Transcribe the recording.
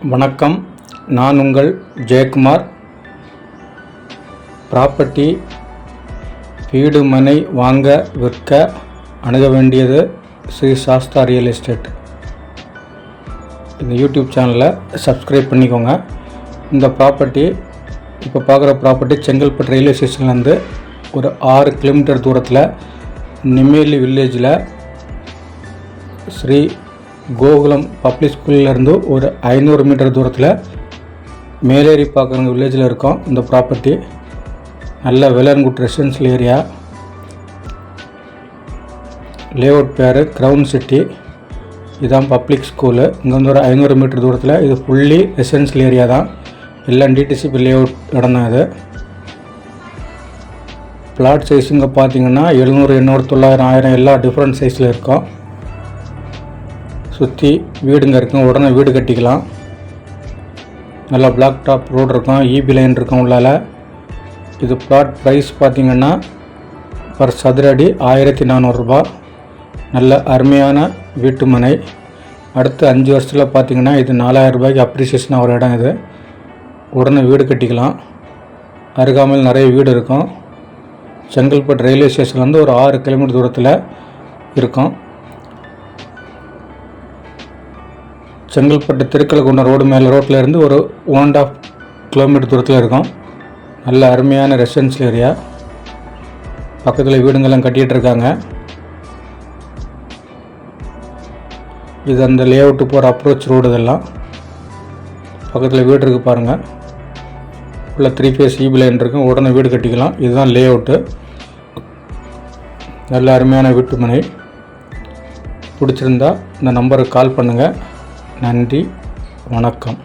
வணக்கம். நான் உங்கள் ஜெயக்குமார். ப்ராப்பர்ட்டி வீடு மனை வாங்க விற்க அணுக வேண்டியது ஸ்ரீ சாஸ்தா ரியல் எஸ்டேட். இந்த யூடியூப் சேனலை சப்ஸ்கிரைப் பண்ணிக்கோங்க. இந்த ப்ராப்பர்ட்டி இப்போ பார்க்குற ப்ராப்பர்ட்டி செங்கல்பட்டு ரயில்வே ஸ்டேஷன்லேருந்து ஒரு 6 கிலோமீட்டர் தூரத்தில் நிம்மேலி வில்லேஜில் ஸ்ரீ கோகுலம் பப்ளிக் ஸ்கூல்லேருந்து ஒரு 500 மீட்டர் தூரத்தில் மேலேரி பார்க்குற வில்லேஜில் இருக்கோம். இந்த ப்ராப்பர்ட்டி நல்ல வெள்ளன்குட் ரெசிடென்ஷியல் ஏரியா. லேஅவுட் பேர் க்ரௌன் சிட்டி. இதுதான் பப்ளிக் ஸ்கூலு. இங்கே வந்து ஒரு 500 மீட்டர் தூரத்தில் இது ஃபுல்லி ரெசிடென்ஷியல் ஏரியா தான். எல்லாம் டிடிசிபி லேஅவுட் இடம் தான் இது. பிளாட் சைஸ் இங்கே பார்த்தீங்கன்னா 700, 800, 900, 1000 எல்லா டிஃப்ரெண்ட் சைஸில் இருக்கும். சுற்றி வீடுங்க இருக்கும். உடனே வீடு கட்டிக்கலாம். நல்லா பிளாக் டாப் ரோடு இருக்கும். இபி லைன் இருக்கும் உள்ளால். இது பிளாட் ப்ரைஸ் பார்த்திங்கன்னா பர் சதுரடி 1400 ரூபா. நல்ல அருமையான வீட்டு மனை. அடுத்து 5 வருஷத்தில் பார்த்திங்கன்னா இது 4000 ரூபாய்க்கு அப்ரிசியேஷன் ஒரு இடம். இது உடனே வீடு கட்டிக்கலாம். அருகாமையில் நிறைய வீடு இருக்கும். செங்கல்பட்டு ரயில்வே ஸ்டேஷன்லேருந்து ஒரு 6 கிலோமீட்டர் தூரத்தில் இருக்கும். செங்கல்பட்டு திருக்கலகுன்றம் ரோடு மேலே ரோட்டில் இருந்து ஒரு 1.5 கிலோமீட்டர் தூரத்தில் இருக்கும். நல்ல அருமையான ரெசிடென்ஷியல் ஏரியா. பக்கத்தில் வீடுங்கள்லாம் கட்டிகிட்டு இருக்காங்க. இது அந்த லேஅவுட்டு போகிற அப்ரோச் ரோடு. இதெல்லாம் பக்கத்தில் வீடு இருக்குது பாருங்கள். ஃபுல்லாக 3 ஃபேஸ் இபி லைன் இருக்கும். உடனே வீடு கட்டிக்கலாம். இதுதான் லேஅவுட்டு. நல்ல அருமையான வீட்டு மனை. பிடிச்சிருந்தா இந்த நம்பருக்கு கால் பண்ணுங்கள். நன்றி, வணக்கம்.